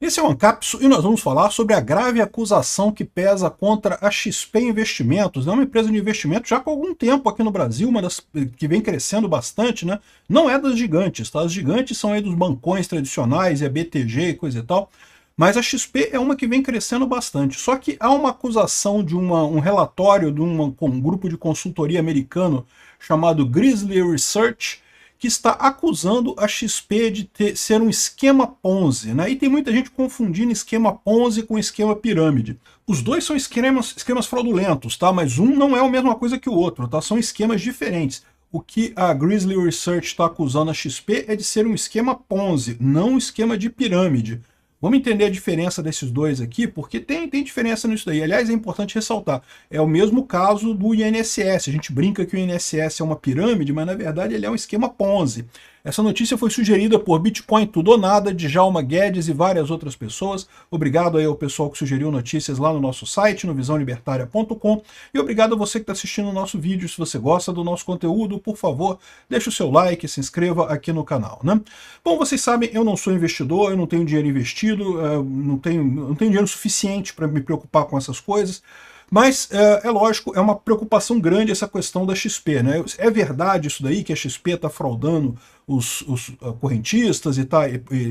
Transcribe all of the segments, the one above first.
Esse é o Ancapso e nós vamos falar sobre a grave acusação que pesa contra a XP Investimentos. É uma empresa de investimento já com algum tempo aqui no Brasil, uma das que vem crescendo bastante, né? Não é das gigantes, tá? As gigantes são aí dos bancões tradicionais, é BTG e coisa e tal. Mas a XP é uma que vem crescendo bastante. Só que há uma acusação de um relatório de um grupo de consultoria americano chamado Grizzly Research, que está acusando a XP de ser um esquema Ponzi, né? E tem muita gente confundindo esquema Ponzi com esquema pirâmide. Os dois são esquemas fraudulentos, tá? Mas um não é a mesma coisa que o outro, tá? São esquemas diferentes. O que a Grizzly Research está acusando a XP é de ser um esquema Ponzi, não um esquema de pirâmide. Vamos entender a diferença desses dois aqui, porque tem diferença nisso daí. Aliás, é importante ressaltar, é o mesmo caso do INSS. A gente brinca que o INSS é uma pirâmide, mas na verdade ele é um esquema Ponzi. Essa notícia foi sugerida por Bitcoin Tudo ou Nada, Djalma Guedes e várias outras pessoas. Obrigado aí ao pessoal que sugeriu notícias lá no nosso site, no visãolibertaria.com. E obrigado a você que está assistindo o nosso vídeo. Se você gosta do nosso conteúdo, por favor, deixe o seu like, se inscreva aqui no canal, né? Bom, vocês sabem, eu não sou investidor, eu não tenho dinheiro investido, não tenho dinheiro suficiente para me preocupar com essas coisas. Mas, é lógico, é uma preocupação grande essa questão da XP, né? É verdade isso daí, que a XP está fraudando os correntistas e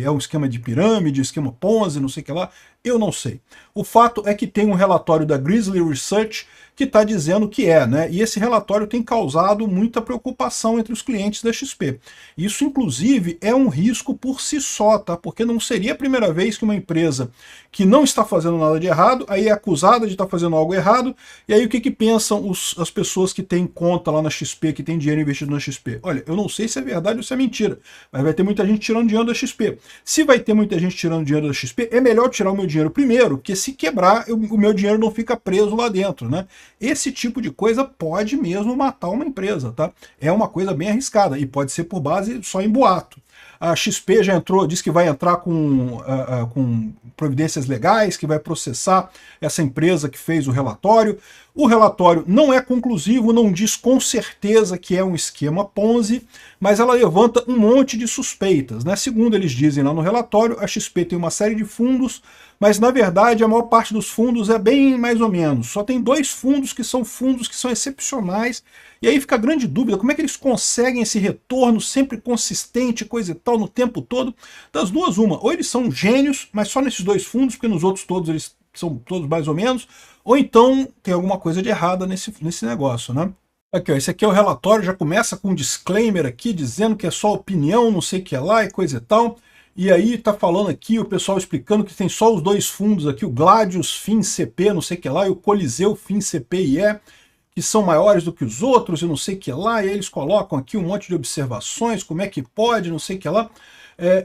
é um esquema de pirâmide, esquema Ponzi, não sei o que lá? Eu não sei. O fato é que tem um relatório da Grizzly Research que está dizendo que é, né? E esse relatório tem causado muita preocupação entre os clientes da XP. Isso, inclusive, é um risco por si só, tá? Porque não seria a primeira vez que uma empresa que não está fazendo nada de errado, aí é acusada de estar fazendo algo errado, e aí o que pensam as pessoas que têm conta lá na XP, que têm dinheiro investido na XP? Olha, eu não sei se é verdade ou se é mentira, mas vai ter muita gente tirando dinheiro da XP. Se vai ter muita gente tirando dinheiro da XP, é melhor tirar o meu dinheiro primeiro, porque se quebrar, o meu dinheiro não fica preso lá dentro, né? Esse tipo de coisa pode mesmo matar uma empresa, tá? É uma coisa bem arriscada e pode ser por base só em boato. A XP já entrou, diz que vai entrar com providências legais, que vai processar essa empresa que fez o relatório. O relatório não é conclusivo, não diz com certeza que é um esquema Ponzi, mas ela levanta um monte de suspeitas, né? Segundo eles dizem lá no relatório, a XP tem uma série de fundos, mas na verdade a maior parte dos fundos é bem mais ou menos. Só tem dois fundos que são excepcionais, e aí fica a grande dúvida, como é que eles conseguem esse retorno sempre consistente, coisa e tal, no tempo todo? Das duas, uma, ou eles são gênios, mas só nesses dois fundos, porque nos outros todos eles são todos mais ou menos, ou então tem alguma coisa de errada nesse negócio, né? Aqui, ó, esse aqui é o relatório, já começa com um disclaimer aqui, dizendo que é só opinião, não sei o que é lá e coisa e tal. E aí tá falando aqui, o pessoal explicando que tem só os dois fundos aqui, o Gladius Fin CP, não sei o que lá, e o Coliseu Fin CPIE, que são maiores do que os outros e não sei o que lá, e aí eles colocam aqui um monte de observações, como é que pode, não sei o que lá.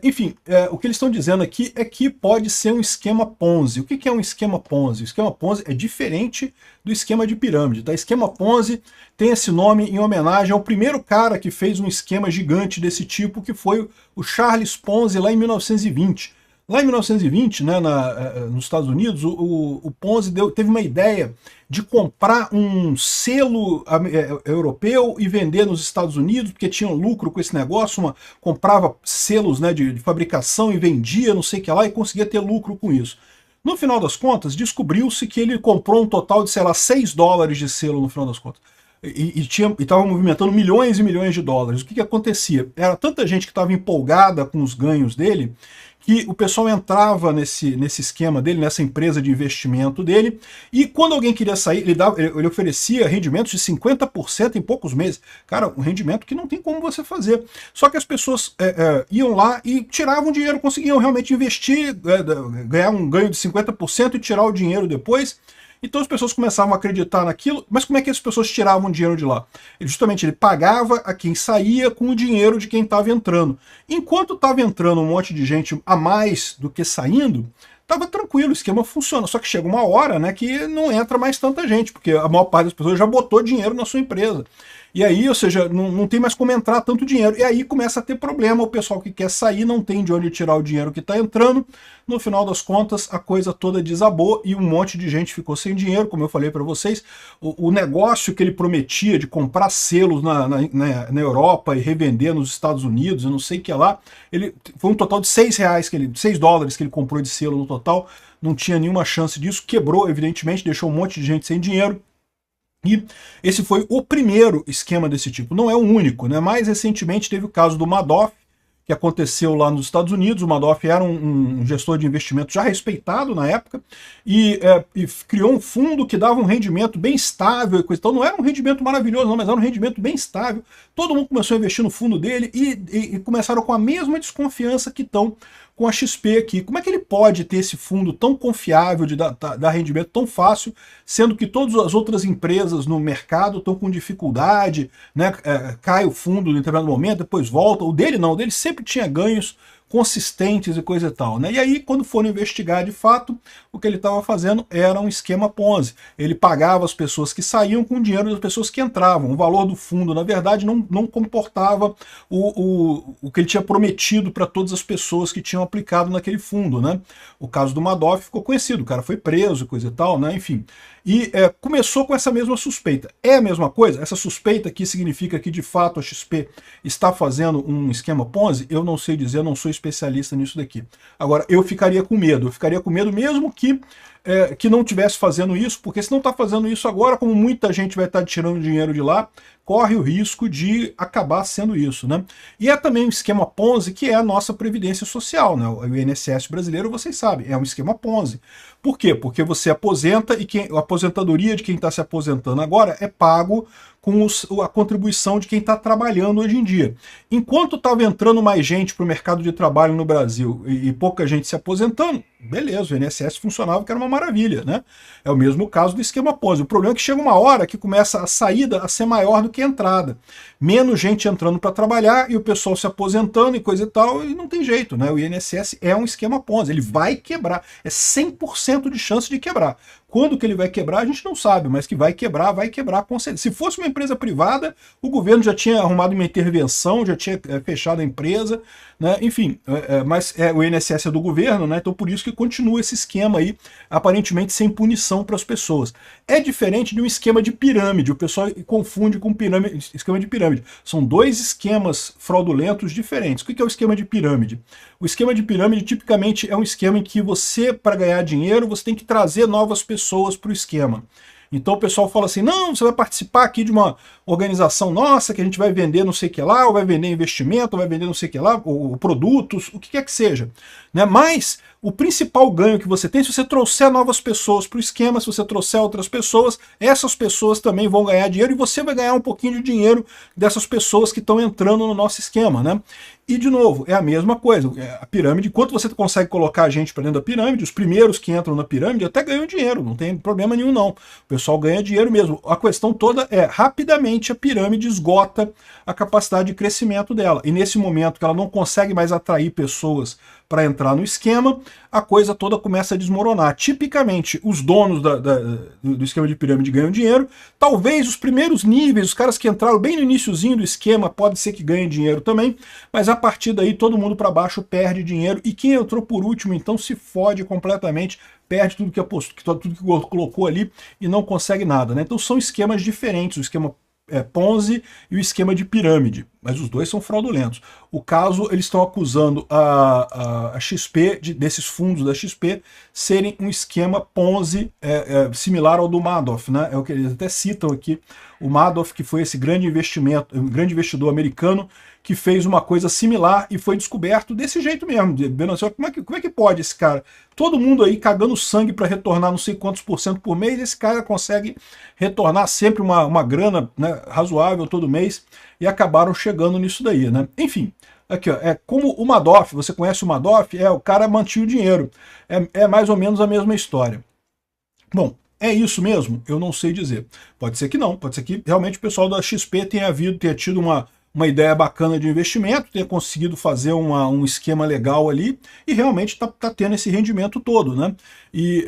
Enfim, o que eles estão dizendo aqui é que pode ser um esquema Ponzi. O que é um esquema Ponzi? O esquema Ponzi é diferente do esquema de pirâmide. Tá? Esquema Ponzi tem esse nome em homenagem ao primeiro cara que fez um esquema gigante desse tipo, que foi o Charles Ponzi lá em 1920. Lá em 1920, né, nos Estados Unidos, o Ponzi teve uma ideia de comprar um selo europeu e vender nos Estados Unidos, porque tinha lucro com esse negócio, comprava selos, né, de fabricação e vendia, não sei o que lá, e conseguia ter lucro com isso. No final das contas, descobriu-se que ele comprou um total de, sei lá, $6 de selo no final das contas. E estava movimentando milhões e milhões de dólares. O que acontecia? Era tanta gente que estava empolgada com os ganhos dele, que o pessoal entrava nesse esquema dele, nessa empresa de investimento dele, e quando alguém queria sair, ele oferecia rendimentos de 50% em poucos meses. Cara, um rendimento que não tem como você fazer. Só que as pessoas iam lá e tiravam dinheiro, conseguiam realmente investir, ganhar um ganho de 50% e tirar o dinheiro depois. Então as pessoas começavam a acreditar naquilo, mas como é que as pessoas tiravam dinheiro de lá? Ele pagava a quem saía com o dinheiro de quem estava entrando. Enquanto estava entrando um monte de gente a mais do que saindo, estava tranquilo, o esquema funciona. Só que chega uma hora, né, que não entra mais tanta gente, porque a maior parte das pessoas já botou dinheiro na sua empresa. E aí, ou seja, não tem mais como entrar tanto dinheiro. E aí começa a ter problema, o pessoal que quer sair não tem de onde tirar o dinheiro que está entrando. No final das contas, a coisa toda desabou e um monte de gente ficou sem dinheiro, como eu falei para vocês. O negócio que ele prometia de comprar selos na Europa e revender nos Estados Unidos, eu não sei o que lá, foi um total de R$6 $6 que ele comprou de selo no total, não tinha nenhuma chance disso, quebrou, evidentemente, deixou um monte de gente sem dinheiro. E esse foi o primeiro esquema desse tipo, não é o único, né? Mais recentemente teve o caso do Madoff, que aconteceu lá nos Estados Unidos. O Madoff era um gestor de investimento já respeitado na época e criou um fundo que dava um rendimento bem estável e coisa. Então não era um rendimento maravilhoso, não, mas era um rendimento bem estável. Todo mundo começou a investir no fundo dele e começaram com a mesma desconfiança que estão com a XP aqui. Como é que ele pode ter esse fundo tão confiável de dar rendimento tão fácil, sendo que todas as outras empresas no mercado estão com dificuldade, né? Cai o fundo em determinado momento, depois volta. O dele não, o dele sempre tinha ganhos consistentes e coisa e tal, né? E aí, quando foram investigar de fato, o que ele estava fazendo era um esquema Ponzi. Ele pagava as pessoas que saíam com o dinheiro das pessoas que entravam. O valor do fundo, na verdade, não comportava o que ele tinha prometido para todas as pessoas que tinham aplicado naquele fundo, né? O caso do Madoff ficou conhecido, o cara foi preso, coisa e tal, né? Enfim. E começou com essa mesma suspeita. É a mesma coisa? Essa suspeita aqui significa que, de fato, a XP está fazendo um esquema Ponzi? Eu não sei dizer, eu não sou especialista nisso daqui. Agora, eu ficaria com medo mesmo que não estivesse fazendo isso, porque se não está fazendo isso agora, como muita gente vai estar tirando dinheiro de lá, corre o risco de acabar sendo isso, né? E é também um esquema Ponzi que é a nossa Previdência Social, né? O INSS brasileiro, vocês sabem, é um esquema Ponzi. Por quê? Porque você aposenta e a aposentadoria de quem está se aposentando agora é pago com a contribuição de quem está trabalhando hoje em dia. Enquanto estava entrando mais gente para o mercado de trabalho no Brasil e pouca gente se aposentando, beleza, o INSS funcionava, que era uma maravilha, né? É o mesmo caso do esquema Ponzi. O problema é que chega uma hora que começa a saída a ser maior do que a entrada. Menos gente entrando para trabalhar e o pessoal se aposentando e coisa e tal, e não tem jeito, né? O INSS é um esquema Ponzi, ele vai quebrar, é 100% de chance de quebrar. Quando que ele vai quebrar, a gente não sabe, mas que vai quebrar com certeza. Se fosse uma empresa privada, o governo já tinha arrumado uma intervenção, já tinha fechado a empresa, né? Enfim, mas o INSS é do governo, né? Então por isso que continua esse esquema aí, aparentemente sem punição para as pessoas. É diferente de um esquema de pirâmide, o pessoal confunde com esquema de pirâmide. São dois esquemas fraudulentos diferentes. O que é o esquema de pirâmide? O esquema de pirâmide tipicamente é um esquema em que você, para ganhar dinheiro, você tem que trazer novas pessoas para o esquema. Então o pessoal fala assim, não, você vai participar aqui de uma organização nossa, que a gente vai vender não sei o que lá, ou vai vender investimento, ou vai vender não sei o que lá, ou produtos, o que quer que seja. Né? Mas o principal ganho que você tem, se você trouxer novas pessoas para o esquema, se você trouxer outras pessoas, essas pessoas também vão ganhar dinheiro e você vai ganhar um pouquinho de dinheiro dessas pessoas que estão entrando no nosso esquema, né? E, de novo, é a mesma coisa. A pirâmide, enquanto você consegue colocar a gente para dentro da pirâmide, os primeiros que entram na pirâmide até ganham dinheiro, não tem problema nenhum não. O pessoal ganha dinheiro mesmo. A questão toda é, rapidamente a pirâmide esgota a capacidade de crescimento dela. E nesse momento que ela não consegue mais atrair pessoas para entrar no esquema, a coisa toda começa a desmoronar. Tipicamente, os donos do esquema de pirâmide ganham dinheiro. Talvez os primeiros níveis, os caras que entraram bem no iniciozinho do esquema, pode ser que ganhem dinheiro também, mas a partir daí todo mundo para baixo perde dinheiro e quem entrou por último então se fode completamente, perde tudo que apostou, tudo que colocou ali e não consegue nada, né? Então são esquemas diferentes, o esquema Ponzi e o esquema de pirâmide, mas os dois são fraudulentos. O caso, eles estão acusando a XP, desses fundos da XP, serem um esquema Ponzi similar ao do Madoff, né? É o que eles até citam aqui, o Madoff, que foi esse grande investimento, um grande investidor americano, que fez uma coisa similar e foi descoberto desse jeito mesmo. Como é que pode esse cara? Todo mundo aí cagando sangue para retornar não sei quantos % por mês, esse cara consegue retornar sempre uma grana, né, razoável todo mês, e acabaram chegando nisso daí, né? Enfim, aqui ó, como o Madoff, você conhece o Madoff? O cara mantinha o dinheiro. É mais ou menos a mesma história. Bom, é isso mesmo? Eu não sei dizer. Pode ser que não, pode ser que realmente o pessoal da XP tenha tido uma uma ideia bacana de investimento, tenha conseguido fazer um esquema legal ali e realmente está tendo esse rendimento todo, né? E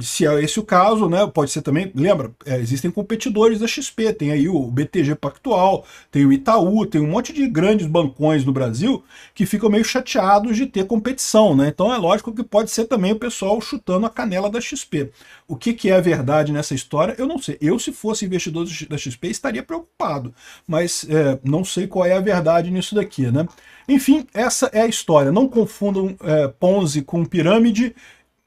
se é esse o caso, né, pode ser também, lembra, existem competidores da XP, tem aí o BTG Pactual, tem o Itaú, tem um monte de grandes bancões no Brasil que ficam meio chateados de ter competição, né? Então é lógico que pode ser também o pessoal chutando a canela da XP. O que é a verdade nessa história, eu não sei. Eu, se fosse investidor da XP, estaria preocupado, mas não sei qual é a verdade nisso daqui, né? Enfim, essa é a história. Não confundam Ponzi com pirâmide,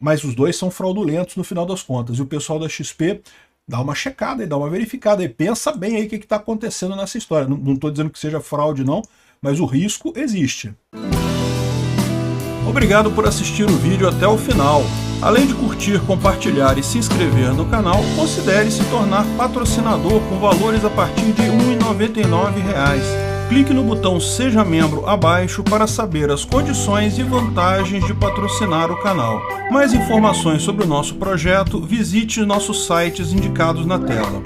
mas os dois são fraudulentos no final das contas. E o pessoal da XP dá uma checada e dá uma verificada e pensa bem aí o que está acontecendo nessa história. Não estou dizendo que seja fraude não, mas o risco existe. Obrigado por assistir o vídeo até o final. Além de curtir, compartilhar e se inscrever no canal, considere se tornar patrocinador com valores a partir de R$ 1,99. Clique no botão Seja Membro abaixo para saber as condições e vantagens de patrocinar o canal. Mais informações sobre o nosso projeto, visite nossos sites indicados na tela.